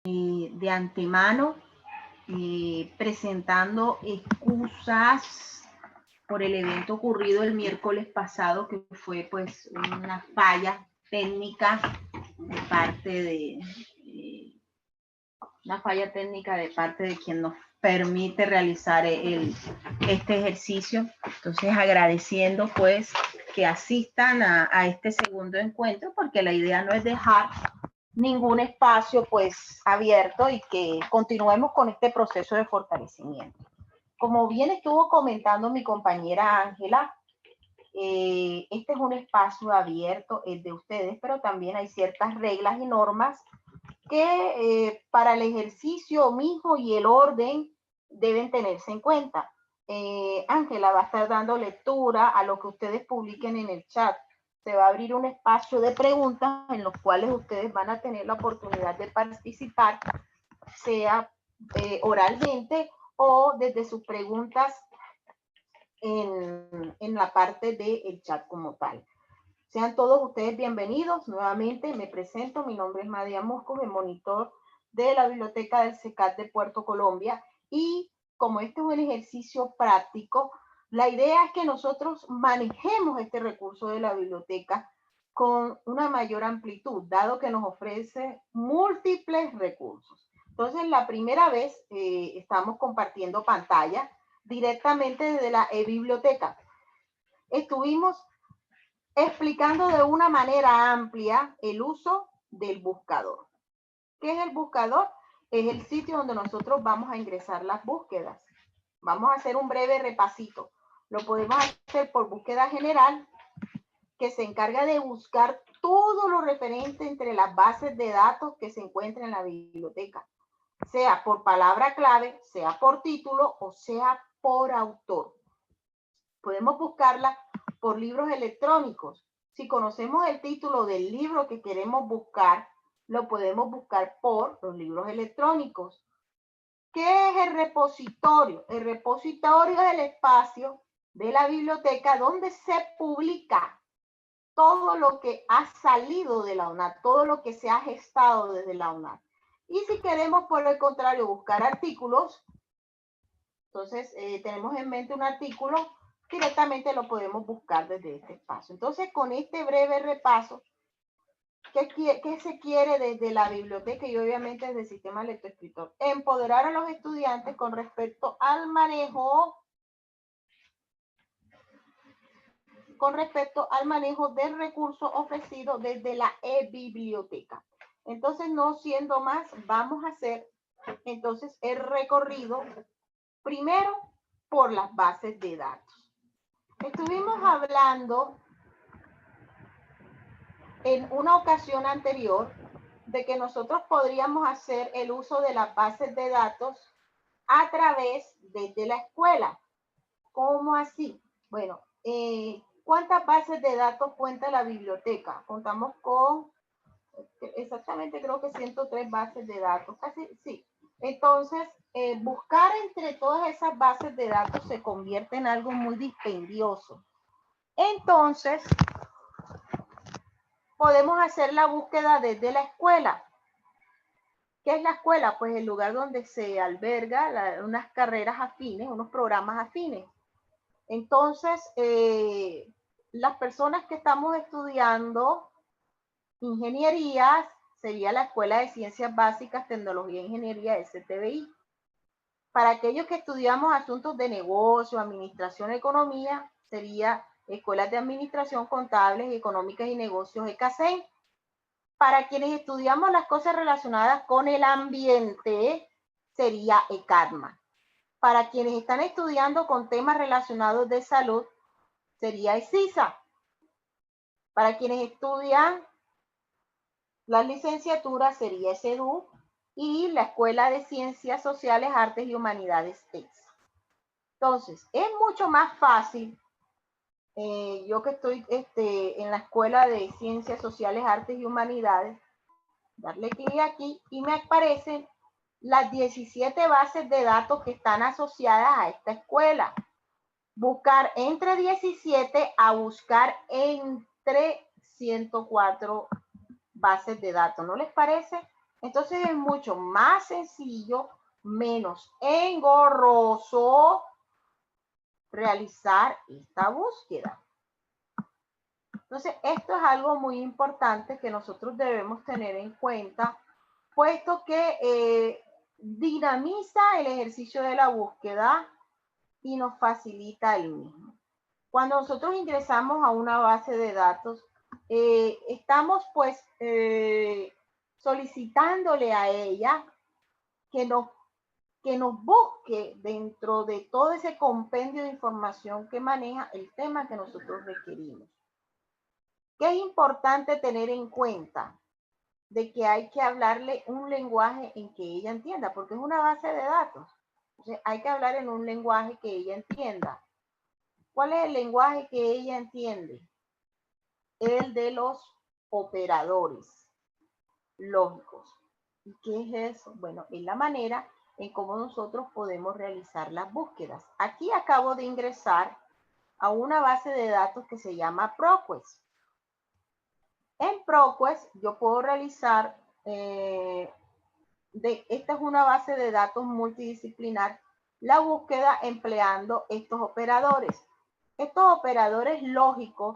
de antemano, presentando excusas por el evento ocurrido el miércoles pasado, que fue pues una falla técnica de parte de quien nos permite realizar este ejercicio. Entonces, agradeciendo pues que asistan a este segundo encuentro, porque la idea no es dejar ningún espacio pues abierto y que continuemos con este proceso de fortalecimiento. Como bien estuvo comentando mi compañera Ángela, este es un espacio abierto, es de ustedes, pero también hay ciertas reglas y normas que para el ejercicio mismo y el orden deben tenerse en cuenta. Ángela va a estar dando lectura a lo que ustedes publiquen en el chat. Se va a abrir un espacio de preguntas en los cuales ustedes van a tener la oportunidad de participar, sea oralmente o desde sus preguntas en la parte del chat como tal. Sean todos ustedes bienvenidos. Nuevamente me presento. Mi nombre es María Moscos, el monitor de la Biblioteca del CECAT de Puerto Colombia. Y como este es un ejercicio práctico, la idea es que nosotros manejemos este recurso de la biblioteca con una mayor amplitud, dado que nos ofrece múltiples recursos. Entonces, la primera vez estamos compartiendo pantalla directamente desde la e-biblioteca. Estuvimos explicando de una manera amplia el uso del buscador. ¿Qué es el buscador? Es el sitio donde nosotros vamos a ingresar las búsquedas. Vamos a hacer un breve repasito. Lo podemos hacer por búsqueda general, que se encarga de buscar todo lo referente entre las bases de datos que se encuentran en la biblioteca, sea por palabra clave, sea por título o sea por autor. Podemos buscarla por libros electrónicos. Si conocemos el título del libro que queremos buscar, lo podemos buscar por los libros electrónicos. ¿Qué es el repositorio? El repositorio es el espacio de la biblioteca donde se publica todo lo que ha salido de la UNAD, todo lo que se ha gestado desde la UNAD. Y si queremos, por el contrario, buscar artículos, entonces tenemos en mente un artículo, directamente lo podemos buscar desde este espacio. Entonces, con este breve repaso, ¿qué se quiere desde la biblioteca y obviamente desde el sistema lectoescritor? Empoderar a los estudiantes con respecto al manejo del recurso ofrecido desde la e-biblioteca. Entonces, no siendo más, vamos a hacer entonces el recorrido primero por las bases de datos. Estuvimos hablando en una ocasión anterior de que nosotros podríamos hacer el uso de las bases de datos a través de la escuela. ¿Cómo así? Bueno, ¿cuántas bases de datos cuenta la biblioteca? Contamos con exactamente creo que 103 bases de datos, casi sí. Entonces, buscar entre todas esas bases de datos se convierte en algo muy dispendioso. Entonces, podemos hacer la búsqueda desde la escuela. ¿Qué es la escuela? Pues el lugar donde se alberga unas carreras afines, unos programas afines. Entonces, las personas que estamos estudiando ingenierías, sería la Escuela de Ciencias Básicas, Tecnología e Ingeniería, STBI. Para aquellos que estudiamos asuntos de negocio, administración, economía, sería Escuelas de Administración, Contables, Económicas y Negocios, ECACEN. Para quienes estudiamos las cosas relacionadas con el ambiente, sería ECADMA. Para quienes están estudiando con temas relacionados de salud, sería ESISA. Para quienes estudian las licenciaturas, sería ESEDU. Y la Escuela de Ciencias Sociales, Artes y Humanidades, EXA. Entonces, es mucho más fácil. Yo que estoy en la Escuela de Ciencias Sociales, Artes y Humanidades, darle clic aquí y me aparecen las 17 bases de datos que están asociadas a esta escuela. Buscar entre 17 a buscar entre 104 bases de datos. ¿No les parece? Entonces es mucho más sencillo, menos engorroso realizar esta búsqueda. Entonces, esto es algo muy importante que nosotros debemos tener en cuenta, puesto que dinamiza el ejercicio de la búsqueda y nos facilita el mismo. Cuando nosotros ingresamos a una base de datos, estamos pues solicitándole a ella que nos busque dentro de todo ese compendio de información que maneja el tema que nosotros requerimos. ¿Qué es importante tener en cuenta? De que hay que hablarle un lenguaje en que ella entienda, porque es una base de datos. Entonces, hay que hablar en un lenguaje que ella entienda. ¿Cuál es el lenguaje que ella entiende? El de los operadores lógicos. ¿Y qué es eso? Bueno, es la manera en cómo nosotros podemos realizar las búsquedas. Aquí acabo de ingresar a una base de datos que se llama ProQuest. En ProQuest yo puedo realizar, esta es una base de datos multidisciplinar, la búsqueda empleando estos operadores. Estos operadores lógicos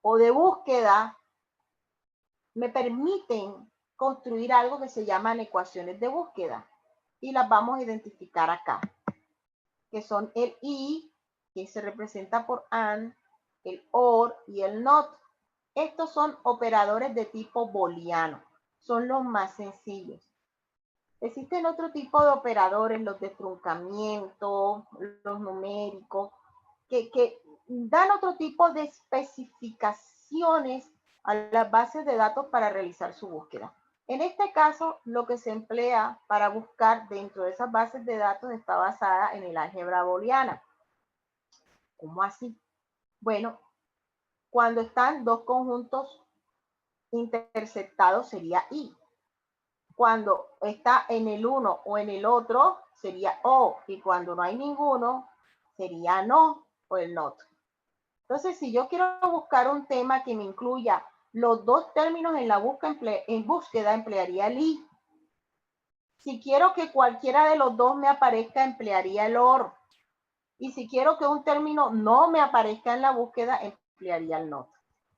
o de búsqueda me permiten construir algo que se llaman ecuaciones de búsqueda y las vamos a identificar acá, que son el y, que se representa por and, el or y el not. Estos son operadores de tipo booleano, son los más sencillos. Existen otro tipo de operadores, los de truncamiento, los numéricos, que dan otro tipo de especificaciones a las bases de datos para realizar su búsqueda. En este caso, lo que se emplea para buscar dentro de esas bases de datos está basada en el álgebra booleana. ¿Cómo así? Bueno, cuando están dos conjuntos interceptados sería y. Cuando está en el uno o en el otro sería o, y cuando no hay ninguno sería no o el not. Entonces, si yo quiero buscar un tema que me incluya los dos términos en la búsqueda, emplearía el y. Si quiero que cualquiera de los dos me aparezca, emplearía el or. Y si quiero que un término no me aparezca en la búsqueda, emplearía el not.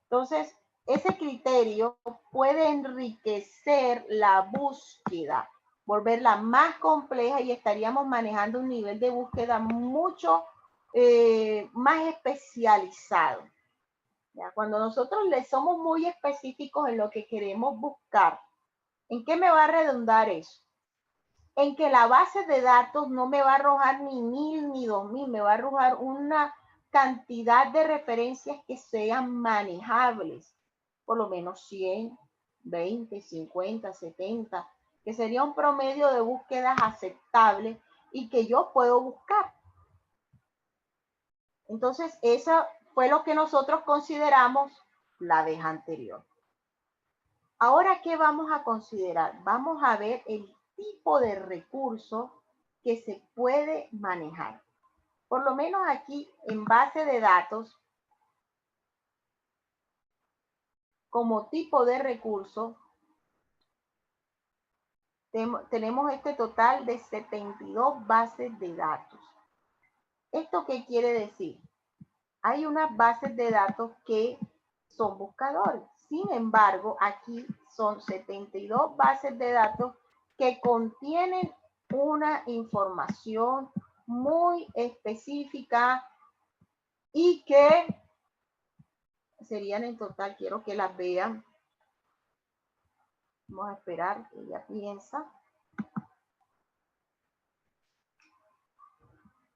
Entonces, ese criterio puede enriquecer la búsqueda, volverla más compleja y estaríamos manejando un nivel de búsqueda mucho más especializado. ¿Ya? Cuando nosotros le somos muy específicos en lo que queremos buscar, ¿en qué me va a redundar eso? En que la base de datos no me va a arrojar ni 1000 ni 2000, me va a arrojar una cantidad de referencias que sean manejables, por lo menos 100, 20, 50, 70, que sería un promedio de búsquedas aceptable y que yo puedo buscar. Entonces, eso fue lo que nosotros consideramos la vez anterior. Ahora, ¿qué vamos a considerar? Vamos a ver el tipo de recurso que se puede manejar. Por lo menos aquí en base de datos, como tipo de recurso, tenemos este total de 72 bases de datos. ¿Esto qué quiere decir? Hay unas bases de datos que son buscadores. Sin embargo, aquí son 72 bases de datos que contienen una información muy específica y que serían en total, quiero que las vean. Vamos a esperar que ella piensa.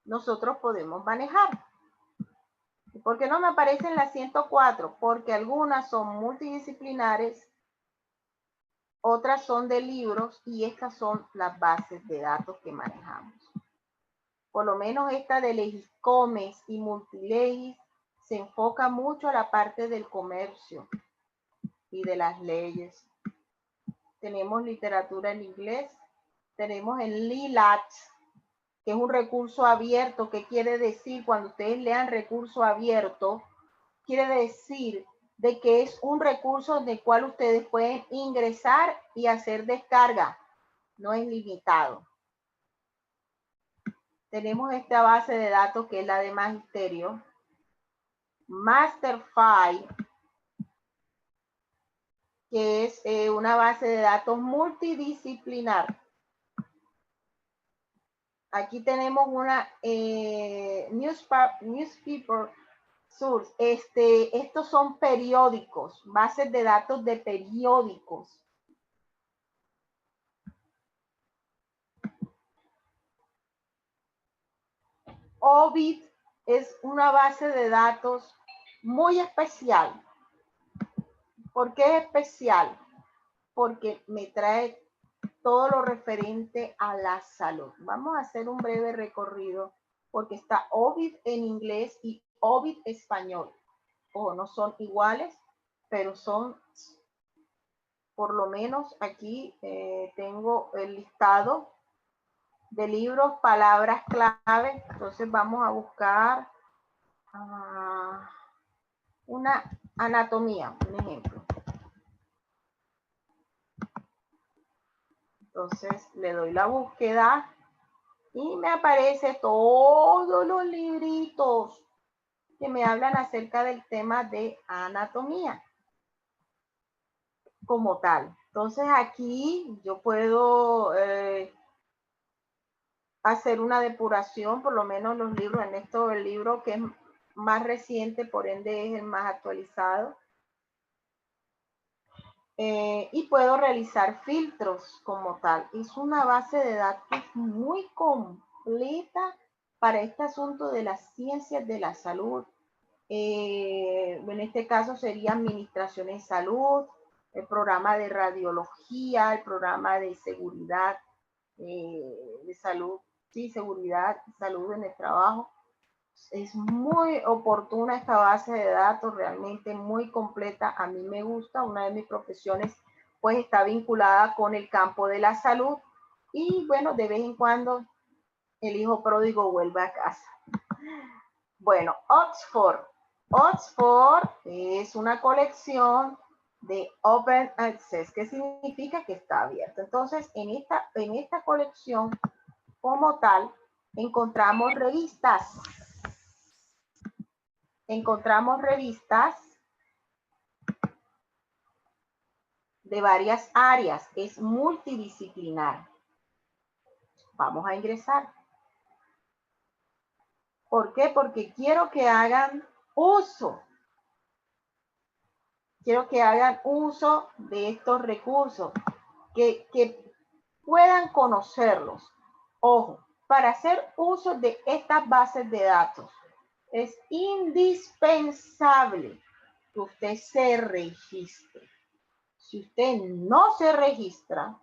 Nosotros podemos manejar. ¿Por qué no me aparecen las 104? Porque algunas son multidisciplinares, otras son de libros y estas son las bases de datos que manejamos. Por lo menos esta de Legiscomes y Multilegis se enfoca mucho a la parte del comercio y de las leyes. Tenemos literatura en inglés, tenemos el LILAT, que es un recurso abierto. ¿Qué quiere decir? Cuando ustedes lean recurso abierto, quiere decir de que es un recurso del cual ustedes pueden ingresar y hacer descarga. No es limitado. Tenemos esta base de datos que es la de Magisterio. Masterfile, que es una base de datos multidisciplinar. Aquí tenemos una newspaper source. Estos son periódicos, bases de datos de periódicos. Ovid es una base de datos muy especial. ¿Por qué es especial? Porque me trae todo lo referente a la salud. Vamos a hacer un breve recorrido porque está Ovid en inglés y Ovid español. Ojo, no son iguales, pero son, por lo menos aquí tengo el listado de libros, palabras clave. Entonces vamos a buscar una anatomía, un ejemplo. Entonces le doy la búsqueda y me aparece todos los libritos que me hablan acerca del tema de anatomía como tal. Entonces aquí yo puedo hacer una depuración, por lo menos los libros, en esto el libro que es más reciente, por ende es el más actualizado. Y puedo realizar filtros como tal. Es una base de datos muy completa para este asunto de las ciencias de la salud. En este caso sería administración en salud, el programa de radiología, el programa de seguridad de salud, sí, seguridad, salud en el trabajo. Es muy oportuna esta base de datos, realmente muy completa. A mí me gusta, una de mis profesiones pues está vinculada con el campo de la salud y bueno, de vez en cuando el hijo pródigo vuelve a casa. Bueno, Oxford. Oxford es una colección de Open Access, que significa que está abierto. Entonces, en esta colección como tal, encontramos revistas. Encontramos revistas de varias áreas. Es multidisciplinar. Vamos a ingresar. ¿Por qué? Porque quiero que hagan uso. Quiero que hagan uso de estos recursos, que puedan conocerlos. Ojo, para hacer uso de estas bases de datos, es indispensable que usted se registre. Si usted no se registra,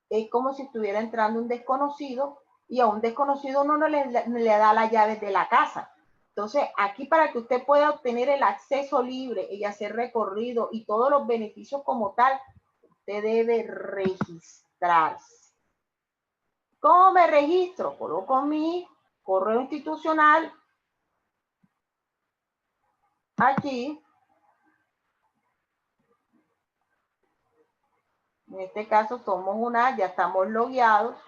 es como si estuviera entrando un desconocido y a un desconocido uno no le da las llaves de la casa. Entonces, aquí para que usted pueda obtener el acceso libre y hacer recorrido y todos los beneficios como tal, usted debe registrarse. ¿Cómo me registro? Coloco mi correo institucional aquí. En este caso somos ya estamos logueados.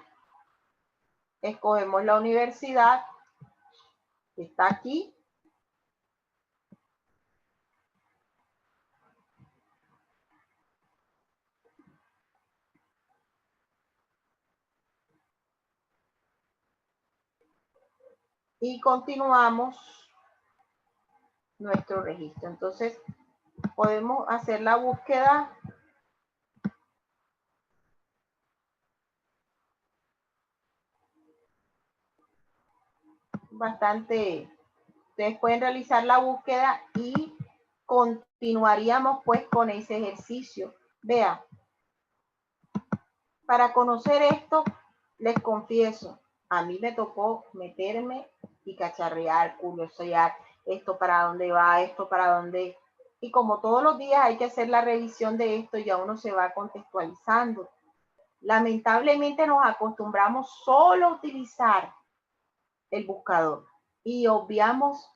Escogemos la universidad que está aquí. Y continuamos nuestro registro. Entonces, podemos hacer la búsqueda bastante. Ustedes pueden realizar la búsqueda y continuaríamos pues con ese ejercicio. Vean, para conocer esto, les confieso, a mí me tocó meterme y cacharrear, curiosear, esto para dónde va, esto para dónde. Y como todos los días hay que hacer la revisión de esto, ya uno se va contextualizando. Lamentablemente nos acostumbramos solo a utilizar el buscador y obviamos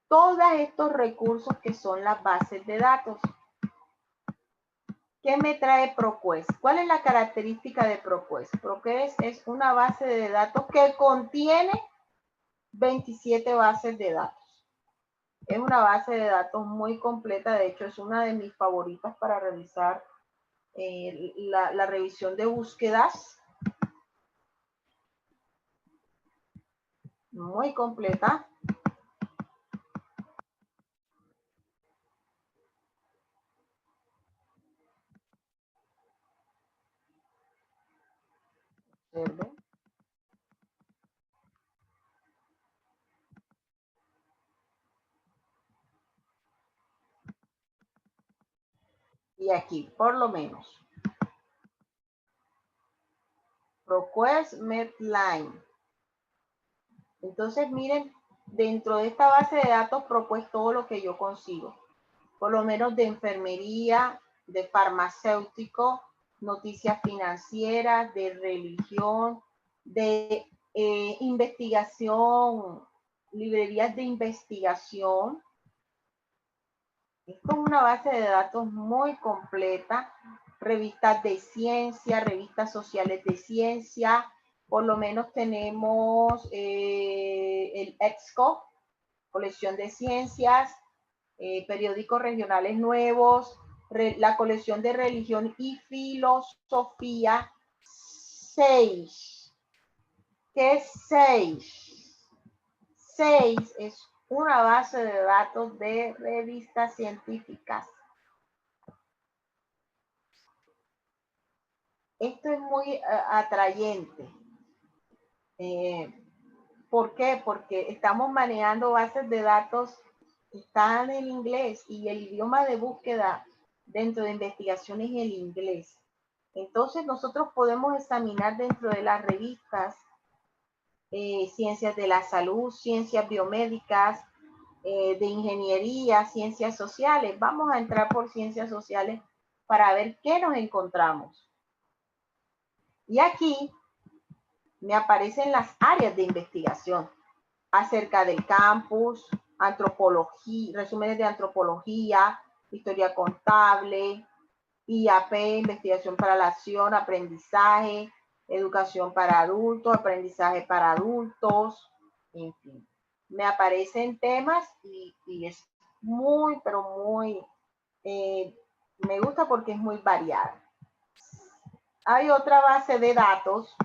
todos estos recursos que son las bases de datos. ¿Qué me trae ProQuest? ¿Cuál es la característica de ProQuest? ProQuest es una base de datos que contiene 27 bases de datos. Es una base de datos muy completa, de hecho es una de mis favoritas para revisar la revisión de búsquedas. Muy completa. Observe. Y aquí, por lo menos. ProQuest Medline. Entonces, miren, dentro de esta base de datos ProQuest todo lo que yo consigo. Por lo menos de enfermería, de farmacéutico, noticias financieras, de religión, de investigación, librerías de investigación. Esto es una base de datos muy completa, revistas de ciencia, revistas sociales de ciencia, por lo menos tenemos el EXCO, colección de ciencias, periódicos regionales nuevos, la colección de religión y filosofía, 6. ¿Qué es 6? 6 es una base de datos de revistas científicas. Esto es muy atrayente. ¿Por qué? Porque estamos manejando bases de datos que están en inglés y el idioma de búsqueda dentro de investigaciones es el inglés. Entonces nosotros podemos examinar dentro de las revistas ciencias de la salud, ciencias biomédicas, de ingeniería, ciencias sociales. Vamos a entrar por ciencias sociales para ver qué nos encontramos. Y aquí me aparecen las áreas de investigación acerca del campus, antropología, resúmenes de antropología, historia contable, IAP, investigación para la acción, aprendizaje, educación para adultos, aprendizaje para adultos, en fin. Me aparecen temas y es muy, pero muy, me gusta porque es muy variada. Hay otra base de datos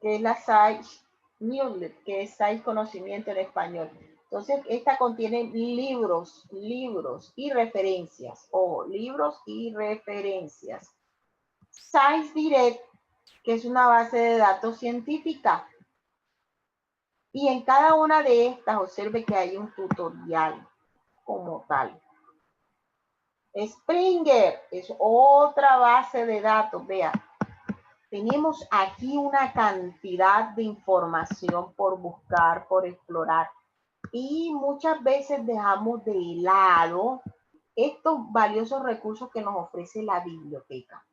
que es la SAIS Newslet, que es SAIS Conocimiento en español. Entonces, esta contiene libros y referencias, o libros y referencias. SAIS Direct, que es una base de datos científica. Y en cada una de estas, observe que hay un tutorial como tal. Springer es otra base de datos, vean. Tenemos aquí una cantidad de información por buscar, por explorar. Y muchas veces dejamos de lado estos valiosos recursos que nos ofrece la biblioteca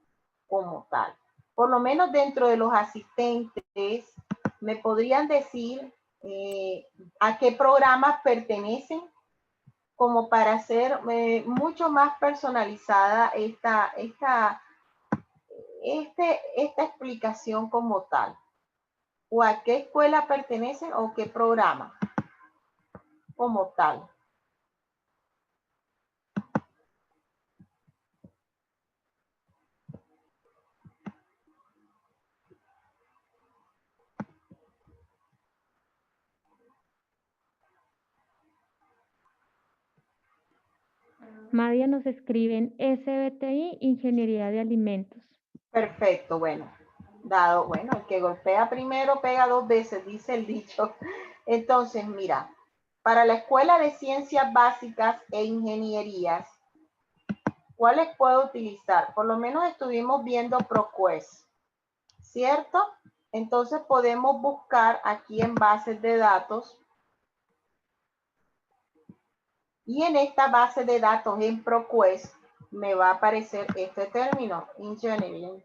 como tal. Por lo menos dentro de los asistentes, me podrían decir a qué programas pertenecen, como para hacer mucho más personalizada esta explicación como tal. O a qué escuela pertenecen o qué programa como tal. Madia nos escribe en SBTI, Ingeniería de Alimentos. Perfecto, bueno. Dado, bueno, el que golpea primero pega dos veces, dice el dicho. Entonces, mira, para la Escuela de Ciencias Básicas e Ingenierías, ¿cuáles puedo utilizar? Por lo menos estuvimos viendo ProQuest, ¿cierto? Entonces podemos buscar aquí en bases de datos. Y en esta base de datos en ProQuest me va a aparecer este término, engineering.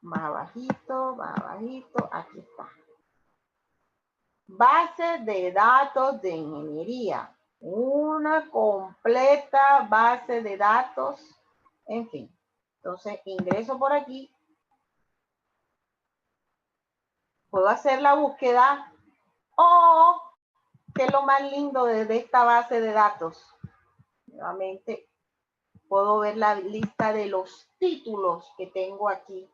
Más abajito, aquí está. Base de datos de ingeniería. Una completa base de datos, en fin. Entonces, ingreso por aquí. Puedo hacer la búsqueda o, ¿qué es lo más lindo de esta base de datos? Nuevamente, puedo ver la lista de los títulos que tengo aquí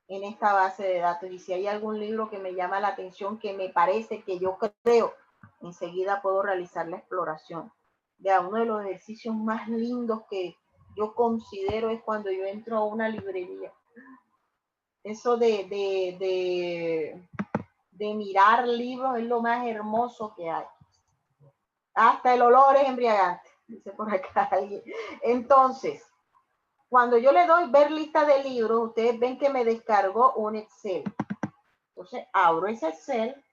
en esta base de datos. Y si hay algún libro que me llama la atención, que me parece, que yo creo, enseguida puedo realizar la exploración. Ya, uno de los ejercicios más lindos que yo considero es cuando yo entro a una librería. Eso de mirar libros es lo más hermoso que hay. Hasta el olor es embriagante, dice por acá alguien. Entonces, cuando yo le doy ver lista de libros, ustedes ven que me descargó un Excel. Entonces, abro ese Excel.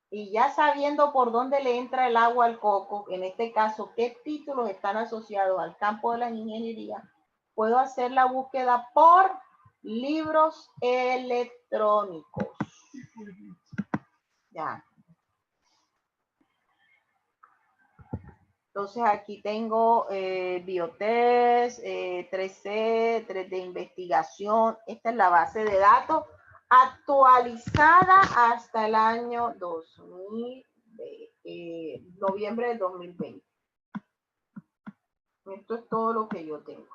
Y ya sabiendo por dónde le entra el agua al coco, en este caso, qué títulos están asociados al campo de la ingeniería, puedo hacer la búsqueda por libros electrónicos. Ya. Entonces aquí tengo biotest, 3C, 3D investigación. Esta es la base de datos actualizada hasta el año 2020, noviembre del 2020. Esto es todo lo que yo tengo.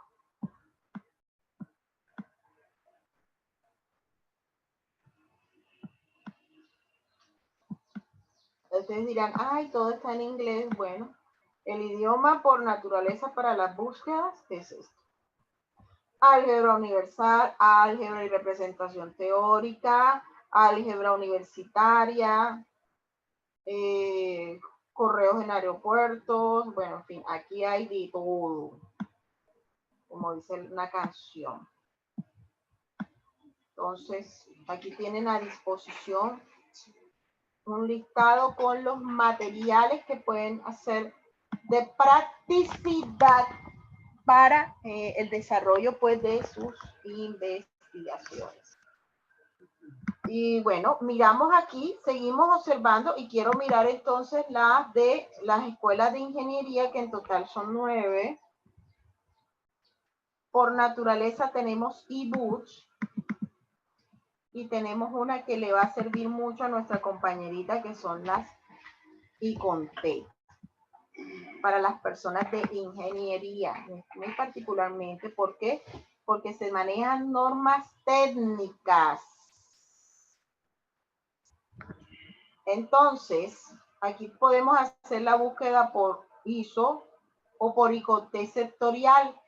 Ustedes dirán, ay, todo está en inglés. Bueno, el idioma por naturaleza para las búsquedas es esto. Álgebra universal, álgebra y representación teórica, álgebra universitaria, correos en aeropuertos, bueno, en fin, aquí hay de todo, como dice una canción. Entonces, aquí tienen a disposición un listado con los materiales que pueden hacer de practicidad para el desarrollo pues de sus investigaciones. Y bueno, miramos aquí, seguimos observando y quiero mirar entonces las de las escuelas de ingeniería, que en total son 9. Por naturaleza tenemos eBooks y tenemos una que le va a servir mucho a nuestra compañerita, que son las ICONTE, para las personas de ingeniería, muy particularmente. ¿Por qué? Porque se manejan normas técnicas. Entonces, aquí podemos hacer la búsqueda por ISO o por ICONTE sectorial.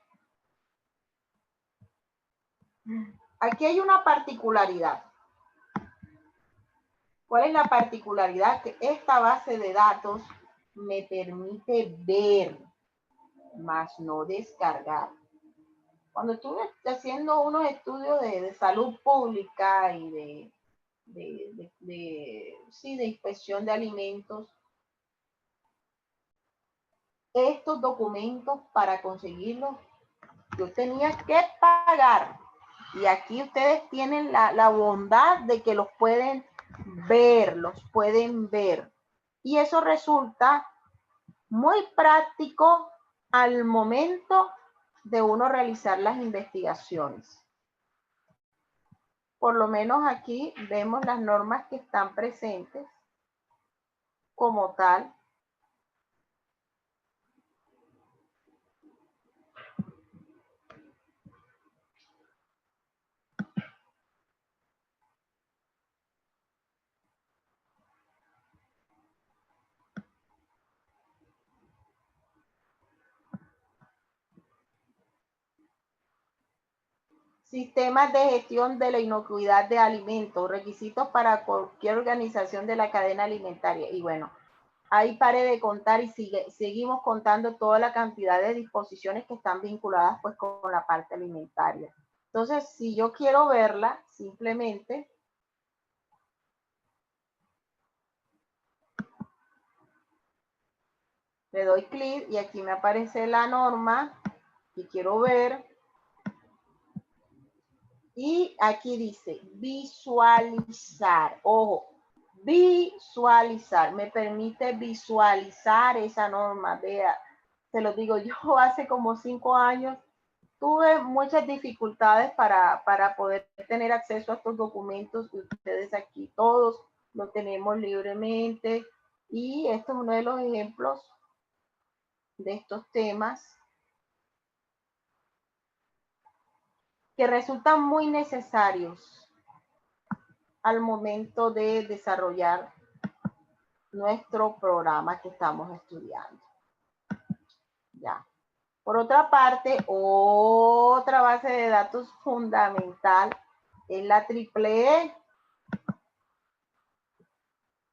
Aquí hay una particularidad. ¿Cuál es la particularidad? Que esta base de datos me permite ver, más no descargar. Cuando estuve haciendo unos estudios de salud pública y de inspección de alimentos, estos documentos, para conseguirlos, yo tenía que pagar. Y aquí ustedes tienen la bondad de que los pueden ver, Y eso resulta muy práctico al momento de uno realizar las investigaciones. Por lo menos aquí vemos las normas que están presentes como tal. Sistemas de gestión de la inocuidad de alimentos, requisitos para cualquier organización de la cadena alimentaria. Y bueno, ahí pare de contar y seguimos contando toda la cantidad de disposiciones que están vinculadas pues con la parte alimentaria. Entonces, si yo quiero verla, simplemente Le doy clic y aquí me aparece la norma que quiero ver. Y aquí dice visualizar. Ojo, visualizar. Me permite visualizar esa norma. Vea, se lo digo, yo hace como 5 años tuve muchas dificultades para poder tener acceso a estos documentos que ustedes aquí todos lo tenemos libremente. Y esto es uno de los ejemplos de estos temas que resultan muy necesarios al momento de desarrollar nuestro programa que estamos estudiando. Ya. Por otra parte, otra base de datos fundamental es la triple.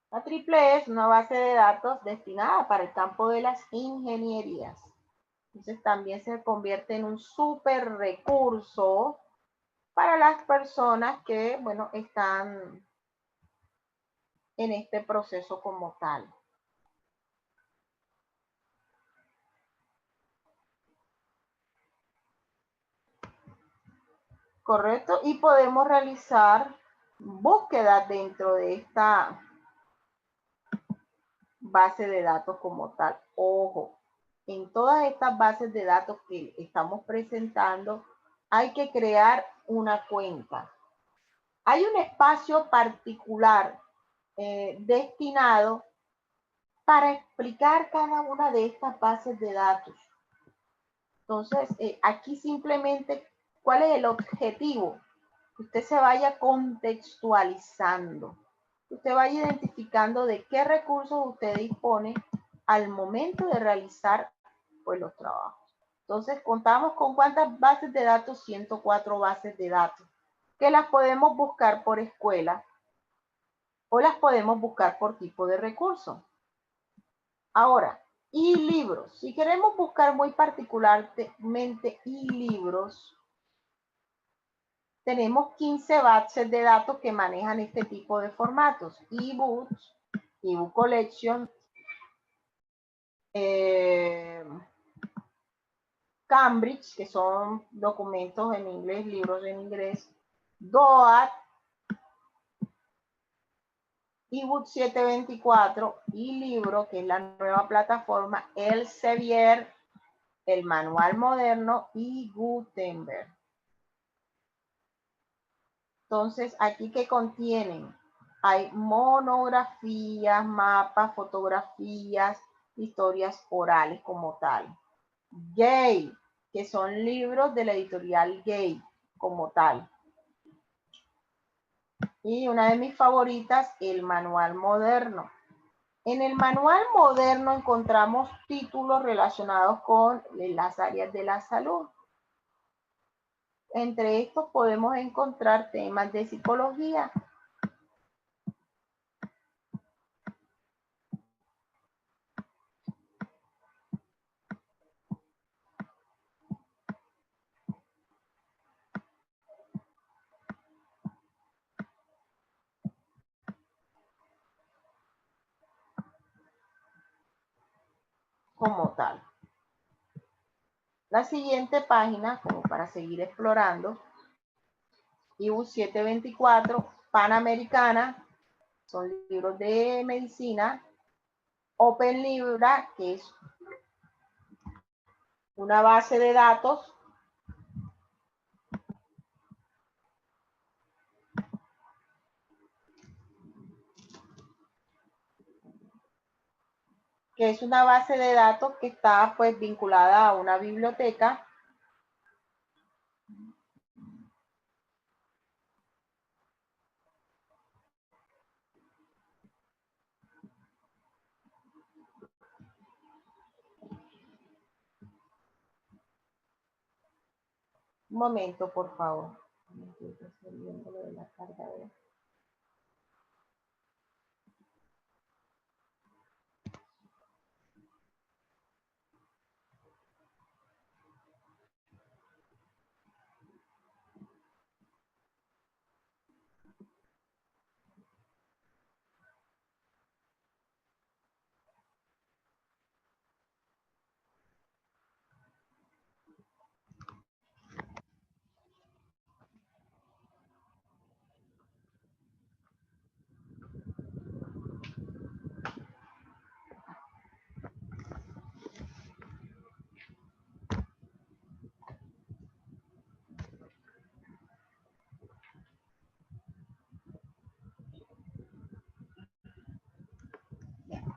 La triple es una base de datos destinada para el campo de las ingenierías. Entonces también se convierte en un súper recurso para las personas que, bueno, están en este proceso como tal. Correcto, y podemos realizar búsquedas dentro de esta base de datos como tal. Ojo, en todas estas bases de datos que estamos presentando, hay que crear una cuenta. Hay un espacio particular destinado para explicar cada una de estas bases de datos. Entonces, aquí simplemente, ¿cuál es el objetivo? Que usted se vaya contextualizando, que usted vaya identificando de qué recursos usted dispone al momento de realizar pues, los trabajos. Entonces, contamos con ¿cuántas bases de datos? 104 bases de datos, que las podemos buscar por escuela o las podemos buscar por tipo de recurso. Ahora, y libros. Si queremos buscar muy particularmente y libros, tenemos 15 bases de datos que manejan este tipo de formatos. eBooks, eBook Collection, Cambridge, que son documentos en inglés, libros en inglés, DOAT, eBook 724 y Libro, que es la nueva plataforma, Elsevier, el Manual Moderno y Gutenberg. Entonces, aquí que contienen, hay monografías, mapas, fotografías, historias orales como tal. Gay, que son libros de la editorial Gay como tal. Y una de mis favoritas, el Manual Moderno. En el Manual Moderno encontramos títulos relacionados con las áreas de la salud. Entre estos podemos encontrar temas de psicología. Como tal. La siguiente página, como para seguir explorando, eBook 724, Panamericana, son libros de medicina. Open Libra, que es una base de datos que está pues vinculada a una biblioteca. Un momento, por favor.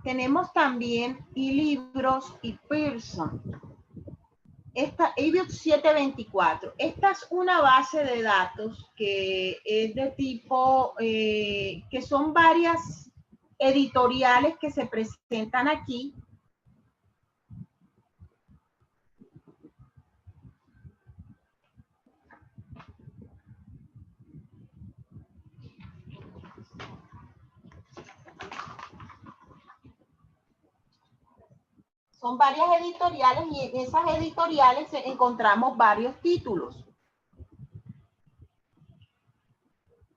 tenemos también eLibros y Pearson. Esta eBook 724. Esta es una base de datos que es de tipo, que son varias editoriales que se presentan aquí. Son varias editoriales y en esas editoriales encontramos varios títulos,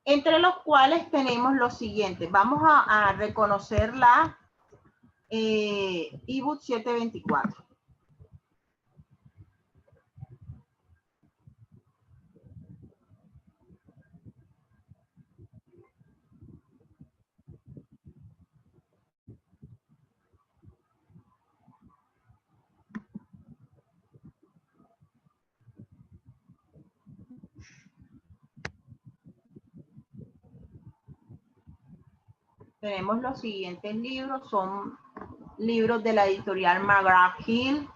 entre los cuales tenemos los siguientes. Vamos a reconocer la eBook 724. Tenemos los siguientes libros, son libros de la editorial McGraw-Hill.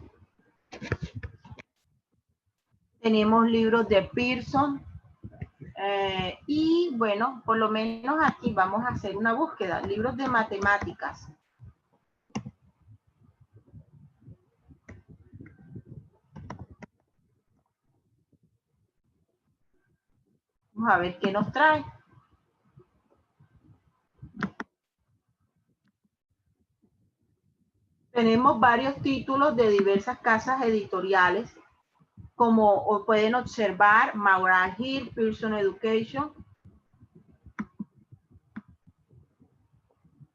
Tenemos libros de Pearson. Y bueno, por lo menos aquí vamos a hacer una búsqueda. Libros de matemáticas. Vamos a ver qué nos trae. Tenemos varios títulos de diversas casas editoriales, como pueden observar, McGraw-Hill, Pearson Education.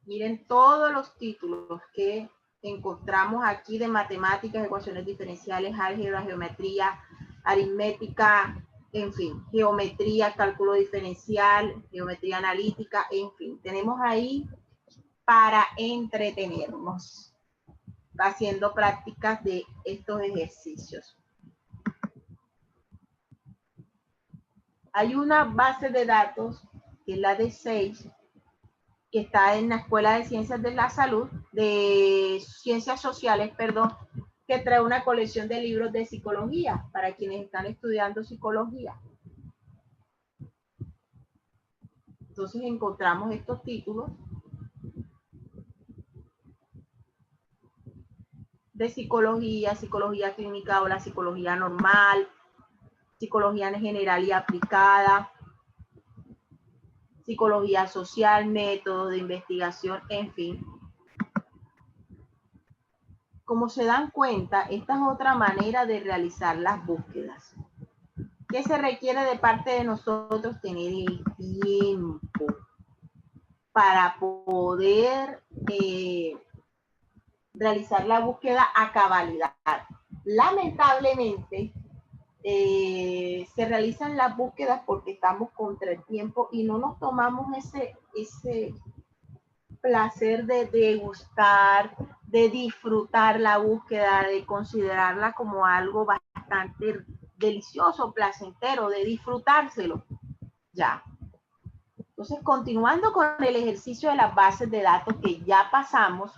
Miren todos los títulos que encontramos aquí de matemáticas, ecuaciones diferenciales, álgebra, geometría, aritmética, en fin, geometría, cálculo diferencial, geometría analítica, en fin. Tenemos ahí para entretenernos haciendo prácticas de estos ejercicios. Hay una base de datos, que es la de 6, que está en la Escuela de Ciencias de la Salud, de Ciencias Sociales, perdón, que trae una colección de libros de psicología para quienes están estudiando psicología. Entonces encontramos estos títulos de psicología, psicología clínica o la psicología normal, psicología en general y aplicada, psicología social, métodos de investigación, en fin. Como se dan cuenta, esta es otra manera de realizar las búsquedas. ¿Qué se requiere de parte de nosotros? Tener el tiempo para poder realizar la búsqueda a cabalidad. Lamentablemente, se realizan las búsquedas porque estamos contra el tiempo y no nos tomamos ese placer de degustar, de disfrutar la búsqueda, de considerarla como algo bastante delicioso, placentero, de disfrutárselo. Ya. Entonces, continuando con el ejercicio de las bases de datos, que ya pasamos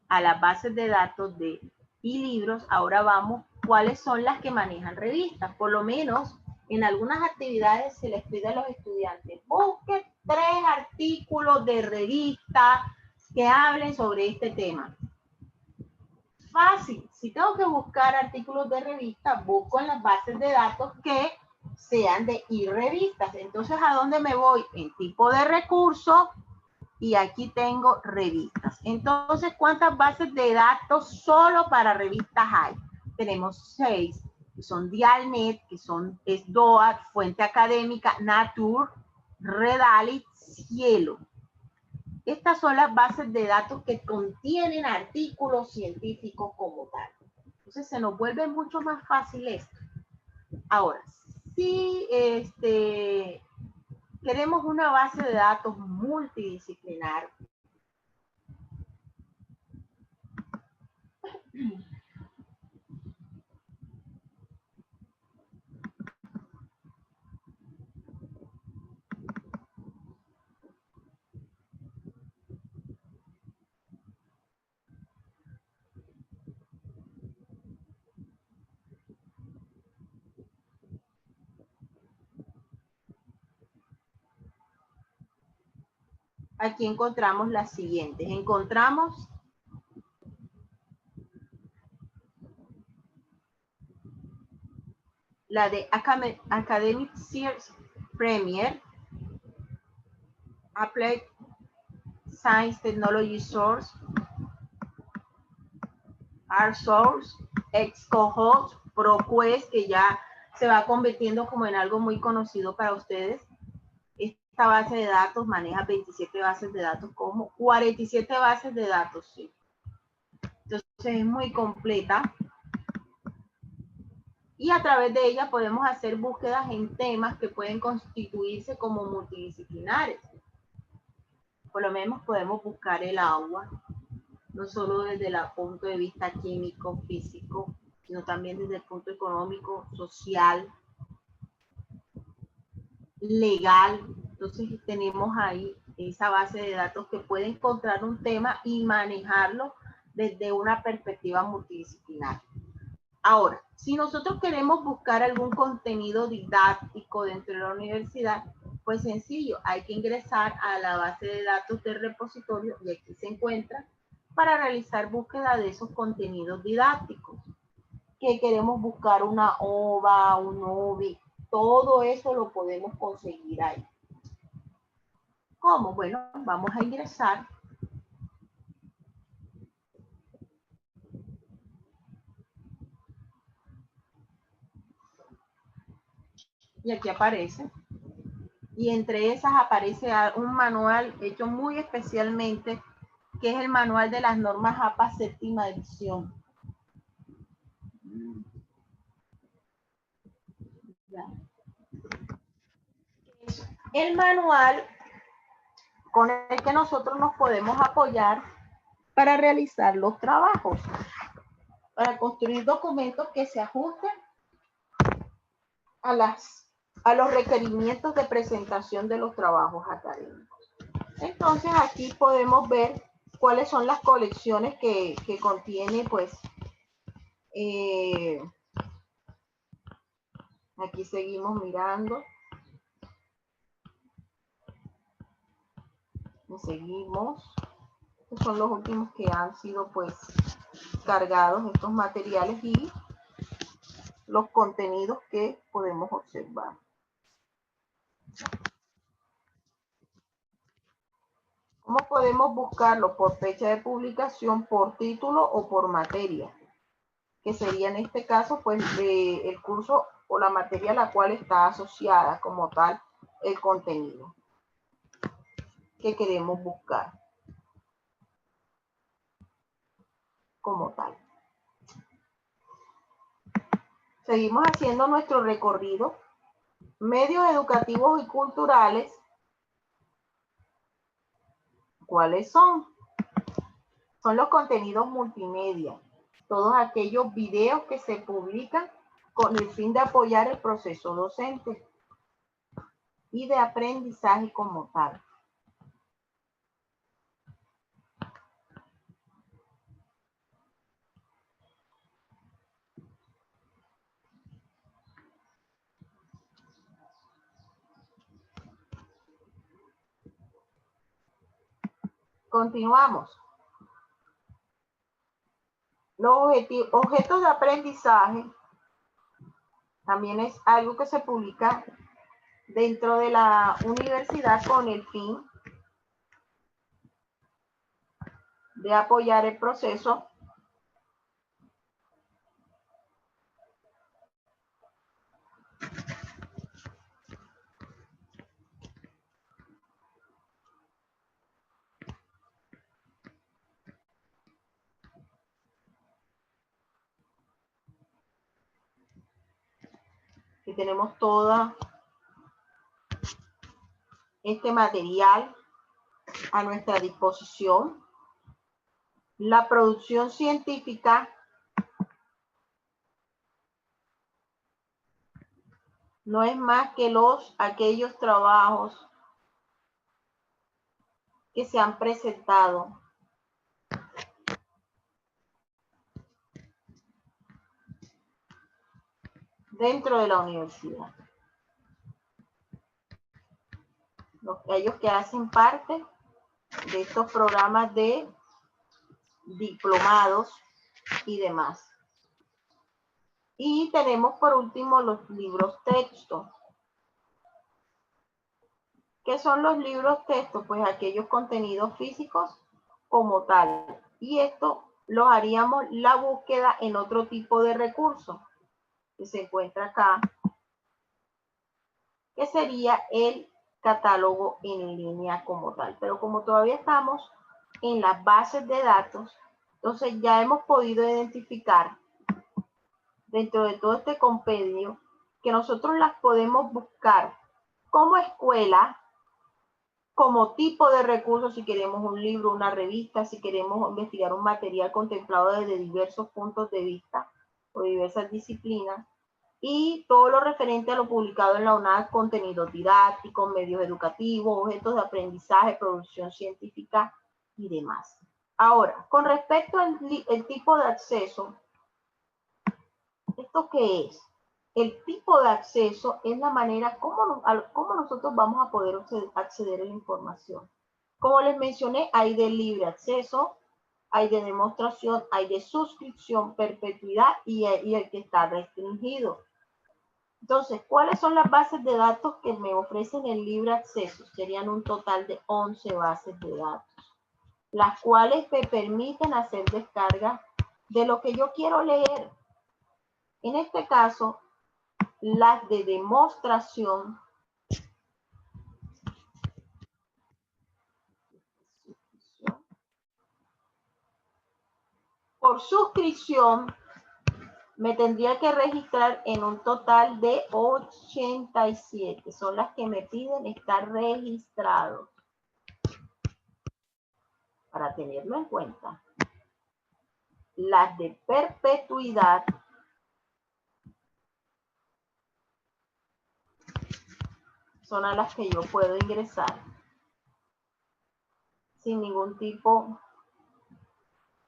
a las bases de datos de eLibros, ahora vamos, ¿cuáles son las que manejan revistas? Por lo menos en algunas actividades se les pide a los estudiantes, busquen 3 artículos de revista que hablen sobre este tema. Fácil, si tengo que buscar artículos de revista, busco en las bases de datos que sean de eRevistas. Entonces, ¿a dónde me voy? En tipo de recurso, y aquí tengo revistas. Entonces, ¿cuántas bases de datos solo para revistas hay? Tenemos 6, que son Dialnet, que es DOAT, Fuente Académica, Nature, Redalit, Cielo. Estas son las bases de datos que contienen artículos científicos como tal. Entonces, se nos vuelve mucho más fácil esto. Ahora, si queremos una base de datos multidisciplinar, aquí encontramos las siguientes. Encontramos la de Academic Search Premier, Applied Science Technology Source, Art Source, ExcoHost, ProQuest, que ya se va convirtiendo como en algo muy conocido para ustedes. Esta base de datos maneja 27 bases de datos, como 47 bases de datos, sí. Entonces es muy completa. Y a través de ella podemos hacer búsquedas en temas que pueden constituirse como multidisciplinares. Por lo menos podemos buscar el agua, no solo desde el punto de vista químico, físico, sino también desde el punto económico, social, legal. Entonces tenemos ahí esa base de datos que puede encontrar un tema y manejarlo desde una perspectiva multidisciplinar. Ahora, si nosotros queremos buscar algún contenido didáctico dentro de la universidad, pues sencillo, hay que ingresar a la base de datos del repositorio y aquí se encuentra para realizar búsqueda de esos contenidos didácticos. Que queremos buscar una OVA, un OVI, todo eso lo podemos conseguir ahí. ¿Cómo? Bueno, vamos a ingresar. Y aquí aparece. Y entre esas aparece un manual hecho muy especialmente, que es el manual de las normas APA séptima edición. El manual con el que nosotros nos podemos apoyar para realizar los trabajos, para construir documentos que se ajusten a los requerimientos de presentación de los trabajos académicos. Entonces aquí podemos ver cuáles son las colecciones que contiene, pues, aquí seguimos mirando. Y seguimos. Estos son los últimos que han sido, pues, cargados estos materiales y los contenidos que podemos observar. ¿Cómo podemos buscarlo? Por fecha de publicación, por título o por materia, que sería en este caso pues el curso o la materia a la cual está asociada como tal el contenido que queremos buscar como tal. Seguimos haciendo nuestro recorrido. Medios educativos y culturales. ¿Cuáles son? Son los contenidos multimedia, todos aquellos videos que se publican con el fin de apoyar el proceso docente y de aprendizaje como tal. Continuamos. Los objetos de aprendizaje también es algo que se publica dentro de la universidad con el fin de apoyar el proceso que tenemos todo este material a nuestra disposición. La producción científica no es más que aquellos trabajos que se han presentado dentro de la universidad. Aquellos que hacen parte de estos programas de diplomados y demás. Y tenemos por último los libros texto. ¿Qué son los libros texto? Pues aquellos contenidos físicos como tal. Y esto lo haríamos la búsqueda en otro tipo de recurso que se encuentra acá, que sería el catálogo en línea como tal. Pero como todavía estamos en las bases de datos, entonces ya hemos podido identificar dentro de todo este compendio que nosotros las podemos buscar como escuela, como tipo de recursos, si queremos un libro, una revista, si queremos investigar un material contemplado desde diversos puntos de vista o diversas disciplinas, y todo lo referente a lo publicado en la UNAD, contenidos didácticos, medios educativos, objetos de aprendizaje, producción científica y demás. Ahora, con respecto al tipo de acceso, ¿esto qué es? El tipo de acceso es la manera como nosotros vamos a poder acceder a la información. Como les mencioné, hay de libre acceso, hay de demostración, hay de suscripción, perpetuidad y el que está restringido. Entonces, ¿cuáles son las bases de datos que me ofrecen el libre acceso? Serían un total de 11 bases de datos, las cuales me permiten hacer descarga de lo que yo quiero leer. En este caso, las de demostración, por suscripción, me tendría que registrar en un total de 87. Son las que me piden estar registrados para tenerlo en cuenta. Las de perpetuidad son a las que yo puedo ingresar sin ningún tipo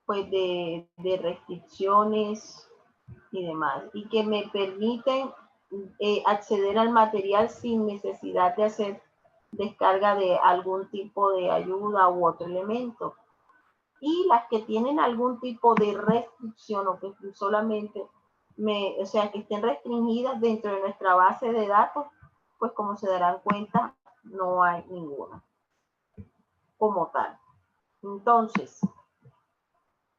pues de restricciones y demás, y que me permiten acceder al material sin necesidad de hacer descarga de algún tipo de ayuda u otro elemento. Y las que tienen algún tipo de restricción o que solamente o sea, que estén restringidas dentro de nuestra base de datos, pues como se darán cuenta, no hay ninguna como tal. Entonces,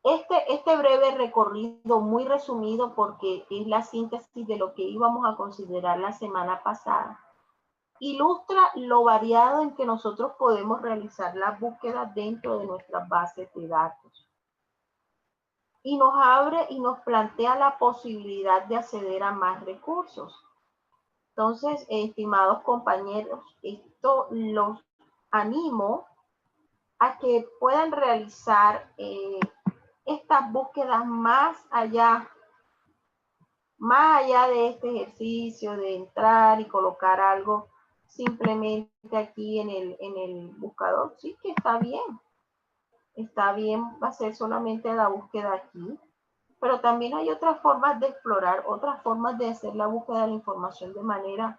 este breve recorrido muy resumido, porque es la síntesis de lo que íbamos a considerar la semana pasada, ilustra lo variado en que nosotros podemos realizar las búsquedas dentro de nuestras bases de datos. Y nos abre y nos plantea la posibilidad de acceder a más recursos. Entonces, estimados compañeros, esto los animo a que puedan realizar estas búsquedas más allá de este ejercicio de entrar y colocar algo simplemente aquí en el buscador. Sí, que está bien, va a ser solamente la búsqueda aquí, pero también hay otras formas de explorar, otras formas de hacer la búsqueda de la información de manera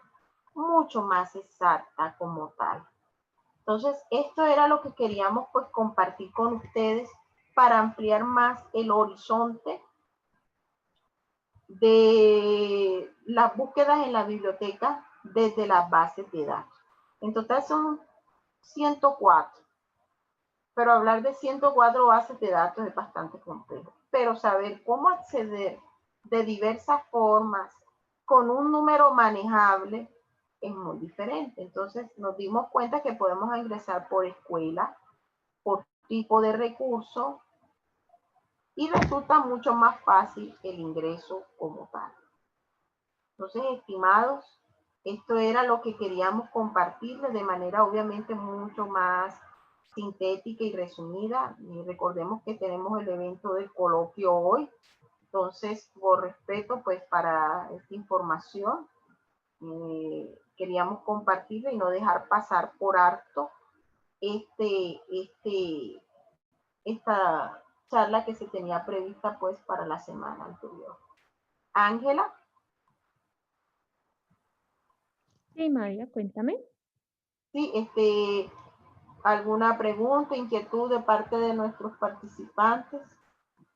mucho más exacta como tal. Entonces, esto era lo que queríamos pues compartir con ustedes para ampliar más el horizonte de las búsquedas en la biblioteca desde las bases de datos. En total son 104, pero hablar de 104 bases de datos es bastante complejo. Pero saber cómo acceder de diversas formas con un número manejable es muy diferente. Entonces nos dimos cuenta que podemos ingresar por escuela, por tipo de recurso, y resulta mucho más fácil el ingreso como tal. Entonces, estimados, esto era lo que queríamos compartirles de manera obviamente mucho más sintética y resumida. Y recordemos que tenemos el evento del coloquio hoy. Entonces, por respeto, pues para esta información, queríamos compartirla y no dejar pasar por alto esta charla que se tenía prevista pues para la semana anterior. Ángela. Sí, María, cuéntame. Sí, ¿Alguna pregunta, inquietud de parte de nuestros participantes?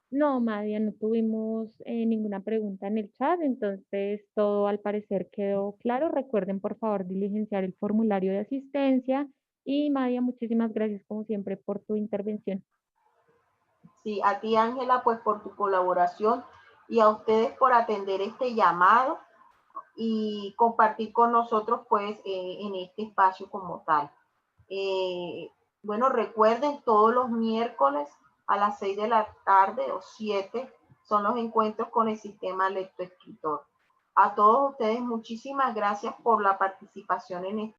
No, Madia, no tuvimos ninguna pregunta en el chat, entonces todo al parecer quedó claro. Recuerden, por favor, diligenciar el formulario de asistencia. Y Madia, muchísimas gracias como siempre por tu intervención. Sí, a ti, Ángela, pues por tu colaboración y a ustedes por atender este llamado y compartir con nosotros, pues, en este espacio como tal. Eh, bueno, recuerden, todos los miércoles a las 6 de la tarde o 7 son los encuentros con el sistema lectoescritor. A todos ustedes, muchísimas gracias por la participación en este